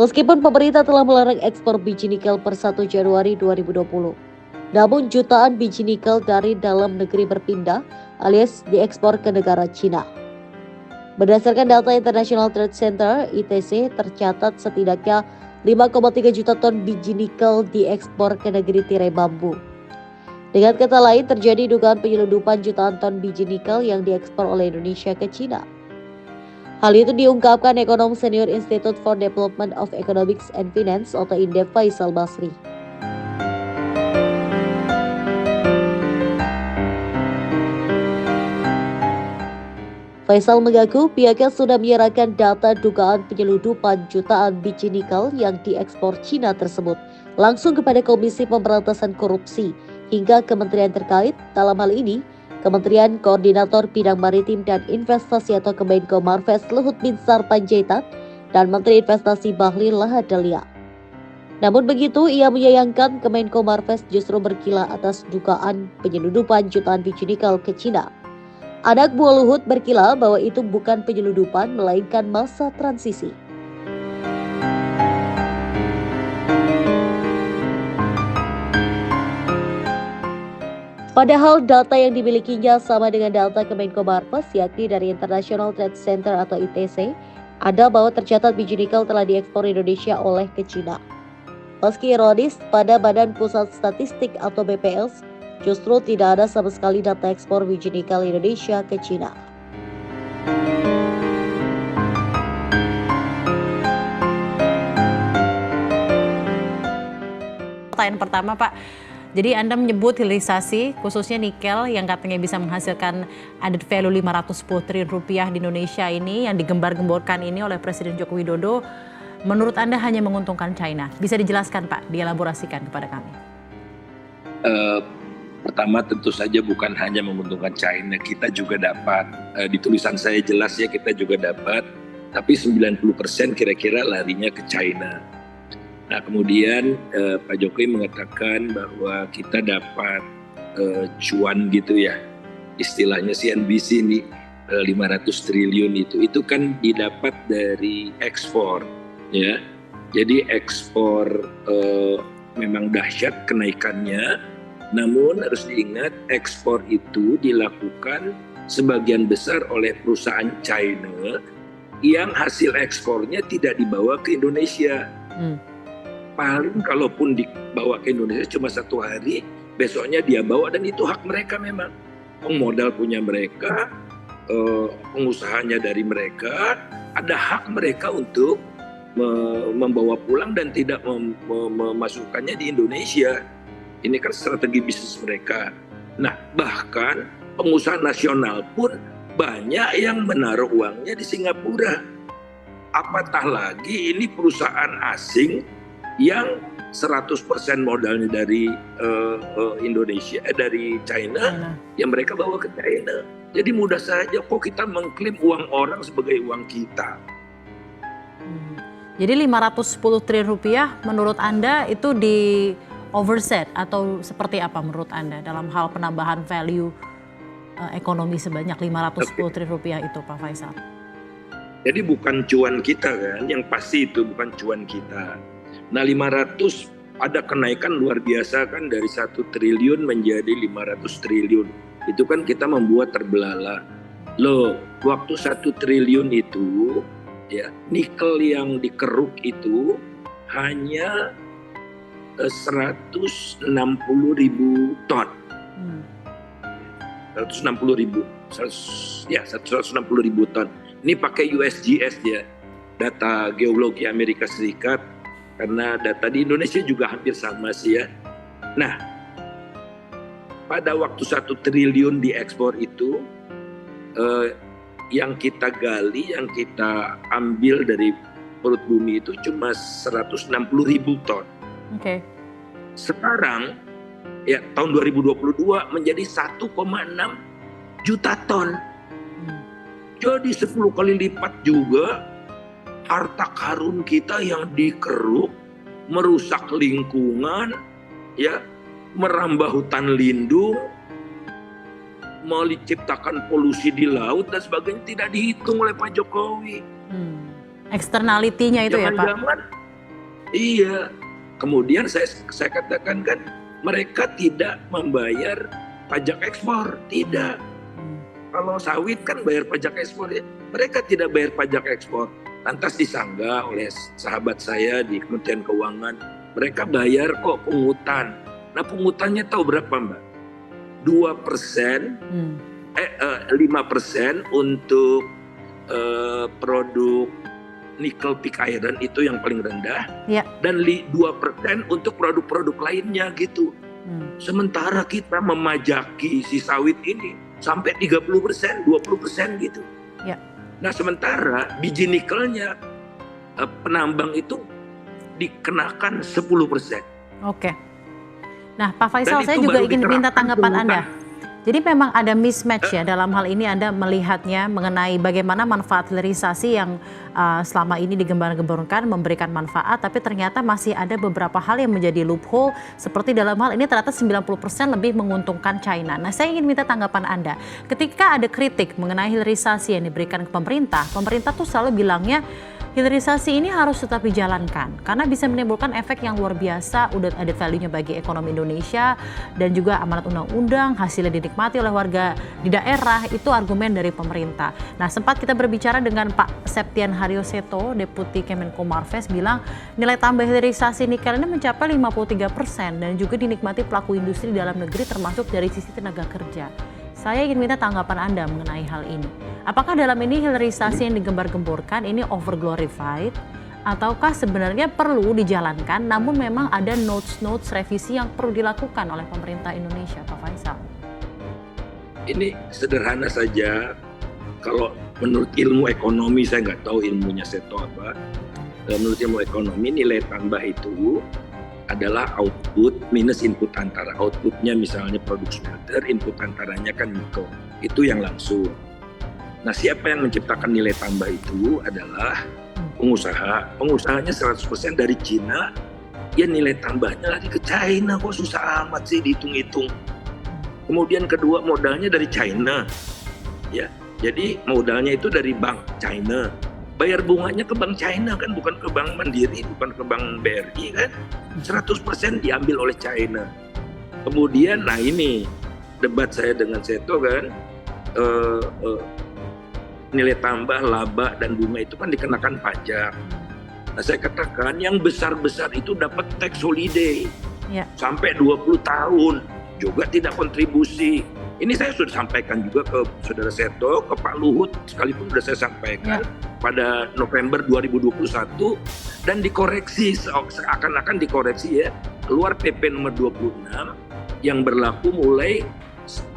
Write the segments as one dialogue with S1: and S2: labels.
S1: Meskipun pemerintah telah melarang ekspor biji nikel per 1 Januari 2020, namun jutaan biji nikel dari dalam negeri berpindah alias diekspor ke negara Cina. Berdasarkan data International Trade Center (ITC), tercatat setidaknya 5,3 juta ton biji nikel diekspor ke negeri tirai bambu. Dengan kata lain, terjadi dugaan penyelundupan jutaan ton biji nikel yang diekspor oleh Indonesia ke Cina. Hal itu diungkapkan ekonom senior Institute for Development of Economics and Finance atau INDEF Faisal Basri. Faisal mengaku pihaknya sudah menyerahkan data dugaan penyelundupan jutaan biji nikel yang diekspor Cina tersebut langsung kepada Komisi Pemberantasan Korupsi hingga kementerian terkait, dalam hal ini Kementerian Koordinator Bidang Maritim dan Investasi atau Kemenko Marves Luhut Binsar Panjaitan dan Menteri Investasi Bahlil Lahadalia. Namun begitu, ia menyayangkan Kemenko Marves justru berkilah atas dugaan penyelundupan jutaan biji nikel ke Cina. Anak buah Luhut berkilah bahwa itu bukan penyelundupan melainkan masa transisi. Padahal data yang dimilikinya sama dengan data Kemenko Marves, yakni dari International Trade Center atau ITC, ada bahwa tercatat biji nikel telah diekspor Indonesia oleh ke Cina. Meski ironis, pada Badan Pusat Statistik atau BPS, justru tidak ada sama sekali data ekspor biji nikel Indonesia ke Cina.
S2: Pertanyaan pertama, Pak. Jadi Anda menyebut hilirisasi khususnya nikel yang katanya bisa menghasilkan added value 510 triliun rupiah di Indonesia ini yang digembar-gemborkan ini oleh Presiden Joko Widodo, menurut Anda hanya menguntungkan China. Bisa dijelaskan Pak, dielaborasikan kepada kami.
S3: Pertama tentu saja bukan hanya menguntungkan China, kita juga dapat, di tulisan saya jelas ya kita juga dapat, tapi 90% kira-kira larinya ke China. Nah kemudian Pak Jokowi mengatakan bahwa kita dapat cuan gitu ya, istilahnya CNBC ini 500 triliun itu kan didapat dari ekspor ya. Jadi ekspor memang dahsyat kenaikannya, namun harus diingat ekspor itu dilakukan sebagian besar oleh perusahaan China yang hasil ekspornya tidak dibawa ke Indonesia. Paling kalaupun dibawa ke Indonesia cuma 1 hari, besoknya dia bawa dan itu hak mereka memang. Modal punya mereka, pengusahanya dari mereka, ada hak mereka untuk membawa pulang dan tidak memasukkannya di Indonesia. Ini kan strategi bisnis mereka. Nah bahkan pengusaha nasional pun banyak yang menaruh uangnya di Singapura. Apatah lagi ini perusahaan asing yang 100% modalnya dari Indonesia, dari China, yang mereka bawa ke China. Jadi mudah saja kok kita mengklaim uang orang sebagai uang kita.
S2: Jadi 510 triliun rupiah menurut Anda itu di overset atau seperti apa menurut Anda dalam hal penambahan value ekonomi sebanyak 510 triliun rupiah itu Pak Faisal?
S3: Jadi bukan cuan kita kan, yang pasti itu bukan cuan kita. Nah 500 ada kenaikan luar biasa kan dari 1 triliun menjadi 500 triliun. Itu kan kita membuat terbelalak. Loh, waktu 1 triliun itu ya nikel yang dikeruk itu hanya 160.000 ton. 160.000 ton. Ini pakai USGS ya, data geologi Amerika Serikat. Karena data di Indonesia juga hampir sama sih ya. Nah, pada waktu 1 triliun diekspor itu, yang kita gali, yang kita ambil dari perut bumi itu cuma 160.000 ton.
S2: Oke.
S3: Sekarang, ya tahun 2022 menjadi 1,6 juta ton. Jadi 10 kali lipat juga harta karun kita yang dikeruk, merusak lingkungan, ya, merambah hutan lindung, menciptakan polusi di laut dan sebagainya tidak dihitung oleh Pak Jokowi.
S2: Eksternalitinya itu ya Pak?
S3: Iya. Kemudian saya katakan kan mereka tidak membayar pajak ekspor, tidak. Kalau sawit kan bayar pajak ekspor ya. Mereka tidak bayar pajak ekspor. Lantas disanggah oleh sahabat saya di Kementerian Keuangan. Mereka bayar kok pungutan. Nah pungutannya tahu berapa Mbak? 2%, 5% untuk produk nikel pig iron itu yang paling rendah,
S2: Ya.
S3: dan 2% untuk produk-produk lainnya gitu. Sementara kita memajaki si sawit ini sampai 30%, 20% gitu.
S2: Ya.
S3: Nah sementara biji nikelnya penambang itu dikenakan 10%.
S2: Oke. Nah Pak
S3: Dan
S2: Faisal, saya
S3: itu
S2: juga
S3: baru
S2: ingin minta
S3: diterapkan
S2: tanggapan
S3: pungutan.
S2: Anda. Jadi memang ada mismatch ya dalam hal ini, Anda melihatnya mengenai bagaimana manfaat hilirisasi yang selama ini digembar-gemborkan memberikan manfaat, tapi ternyata masih ada beberapa hal yang menjadi loophole, seperti dalam hal ini ternyata 90% lebih menguntungkan China. Nah saya ingin minta tanggapan Anda, ketika ada kritik mengenai hilirisasi yang diberikan ke pemerintah tuh selalu bilangnya hilirisasi ini harus tetap dijalankan karena bisa menimbulkan efek yang luar biasa, udah added value-nya bagi ekonomi Indonesia dan juga amanat undang-undang, hasilnya dinikmati oleh warga di daerah, itu argumen dari pemerintah. Nah sempat kita berbicara dengan Pak Septian Haryoseto, Deputi Kemenko Marves, bilang nilai tambah hilirisasi nikel ini mencapai 53% dan juga dinikmati pelaku industri di dalam negeri termasuk dari sisi tenaga kerja. Saya ingin minta tanggapan Anda mengenai hal ini. Apakah dalam ini hilirisasi yang digembar-gemborkan ini over glorified ataukah sebenarnya perlu dijalankan namun memang ada notes revisi yang perlu dilakukan oleh pemerintah Indonesia, Pak Faisal?
S3: Ini sederhana saja. Kalau menurut ilmu ekonomi, saya nggak tahu ilmunya Seto apa. Menurut ilmu ekonomi nilai tambah itu adalah output minus input antara. Outputnya misalnya produk smelter, input antaranya kan nikel. Itu yang langsung. Nah siapa yang menciptakan nilai tambah itu adalah pengusaha. Pengusahanya 100% dari Cina. Ya nilai tambahnya lagi ke China, kok susah amat sih dihitung-hitung. Kemudian kedua modalnya dari China. Ya, jadi modalnya itu dari bank China. Bayar bunganya ke bank China kan, bukan ke bank Mandiri, bukan ke bank BRI kan. 100% diambil oleh China. Kemudian, nah ini debat saya dengan Seto kan, nilai tambah, laba, dan bunga itu kan dikenakan pajak. Nah saya katakan yang besar-besar itu dapat tax holiday
S2: Ya.
S3: sampai 20 tahun, juga tidak kontribusi. Ini saya sudah sampaikan juga ke Saudara Seto, ke Pak Luhut, sekalipun sudah saya sampaikan pada November 2021 dan dikoreksi, seakan-akan dikoreksi ya, keluar PP nomor 26 yang berlaku mulai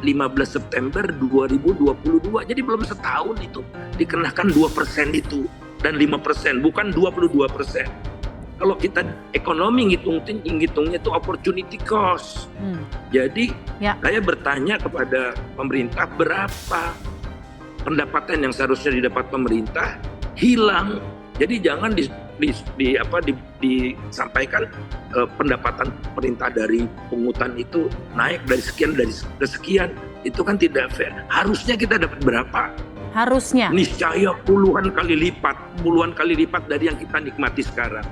S3: 15 September 2022. Jadi belum setahun itu dikenakan 2% itu dan 5%, bukan 22%. Kalau kita ekonomi ngitungnya itu opportunity cost. Jadi saya bertanya kepada pemerintah berapa pendapatan yang seharusnya didapat pemerintah hilang. Jadi jangan disampaikan pendapatan pemerintah dari pungutan itu naik dari sekian ke sekian. Itu kan tidak fair. Harusnya kita dapat berapa?
S2: Harusnya.
S3: Niscaya puluhan kali lipat dari yang kita nikmati sekarang.